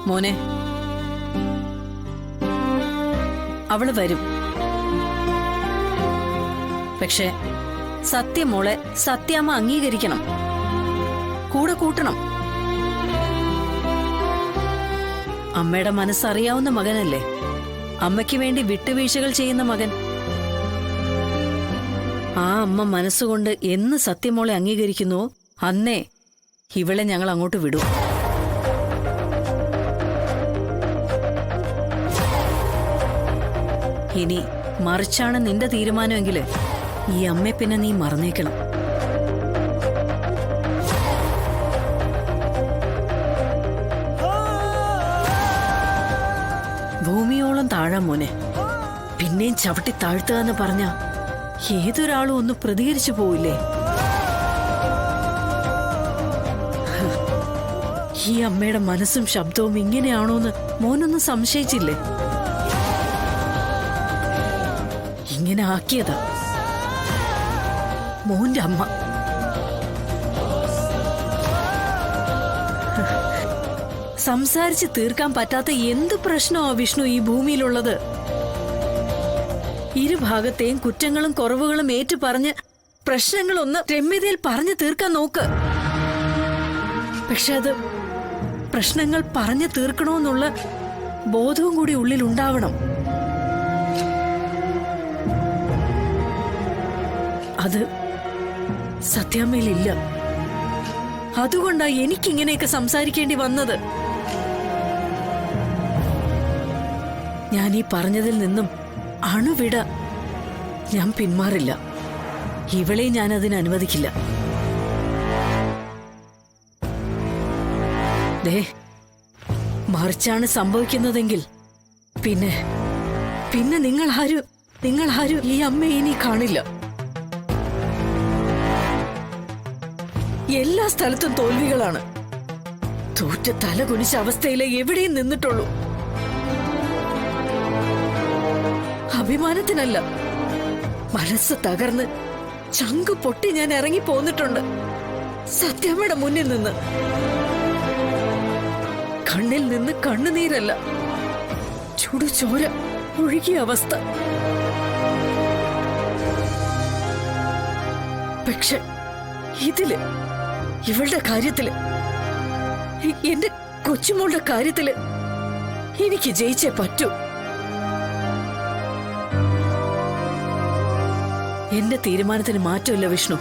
മോനെ, അവള് വരും. പക്ഷെ സത്യമോളെ സത്യാമ്മ അംഗീകരിക്കണം, കൂടെ കൂട്ടണം. അമ്മയുടെ മനസ്സറിയാവുന്ന മകനല്ലേ, അമ്മയ്ക്ക് വേണ്ടി വിട്ടുവീഴ്ചകൾ ചെയ്യുന്ന മകൻ. ആ അമ്മ മനസ്സുകൊണ്ട് എന്ന് സത്യമോളെ അംഗീകരിക്കുന്നുവോ അന്നേ ഇവളെ ഞങ്ങൾ അങ്ങോട്ട് വിടൂ. ഇനി മറിച്ചാണ് നിന്റെ തീരുമാനമെങ്കില് ഈ അമ്മയെ പിന്നെ നീ മറന്നേക്കണം. ഭൂമിയോളം താഴാൻ മോനെ. പിന്നെയും ചവിട്ടി താഴ്ത്തുക എന്ന് പറഞ്ഞ ഏതൊരാളും ഒന്ന് പ്രതികരിച്ചു പോയില്ലേ? ഈ അമ്മയുടെ മനസ്സും ശബ്ദവും ഇങ്ങനെയാണോന്ന് മോനൊന്നും സംശയിച്ചില്ലേ? ഇങ്ങനെ ആക്കിയതാ മോന്റെ അമ്മ. സംസാരിച്ച് തീർക്കാൻ പറ്റാത്ത എന്ത് പ്രശ്നമാ വിഷ്ണു ഈ ഭൂമിയിലുള്ളത്? ഇരുഭാഗത്തെയും കുറ്റങ്ങളും കുറവുകളും ഏറ്റു പറഞ്ഞ് പ്രശ്നങ്ങളൊന്ന് രമ്യതയിൽ പറഞ്ഞു തീർക്കാൻ നോക്ക്. പക്ഷെ അത് പ്രശ്നങ്ങൾ പറഞ്ഞു തീർക്കണമെന്നുള്ള ബോധവും കൂടി ഉള്ളിൽ ഉണ്ടാവണം. അത് സത്യാമ്മയിലില്ല. അതുകൊണ്ടാ എനിക്കിങ്ങനെയൊക്കെ സംസാരിക്കേണ്ടി വന്നത്. ഞാൻ ഈ പറഞ്ഞതിൽ നിന്നും അണുവിട ഞാൻ പിന്മാറില്ല. ഇവളെ ഞാൻ അതിന് അനുവദിക്കില്ല. ദേ, മറിച്ചാണ് സംഭവിക്കുന്നതെങ്കിൽ പിന്നെ പിന്നെ നിങ്ങൾ ആരും ഈ അമ്മയെ ഇനി കാണില്ല. എല്ലാ സ്ഥലത്തും തോൽവികളാണ്. തോറ്റ തല കുനിച്ച അവസ്ഥയിലെ എവിടെയും നിന്നിട്ടുള്ളൂ. അഭിമാനത്തിനല്ല, മനസ്സ് തകർന്ന് ചങ്ക് പൊട്ടി ഞാൻ ഇറങ്ങി പോന്നിട്ടുണ്ട് സത്യാമ്മയുടെ മുന്നിൽ നിന്ന്. കണ്ണിൽ നിന്ന് കണ്ണുനീരല്ല, ചുടുചോര ഒഴുകിയ അവസ്ഥ. പക്ഷെ ഇതില്, ഇവളുടെ കാര്യത്തില്, എന്റെ കൊച്ചുമോളുടെ കാര്യത്തില് എനിക്ക് ജയിച്ചേ പറ്റൂ. എന്റെ തീരുമാനത്തിന് മാറ്റമില്ല വിഷ്ണു.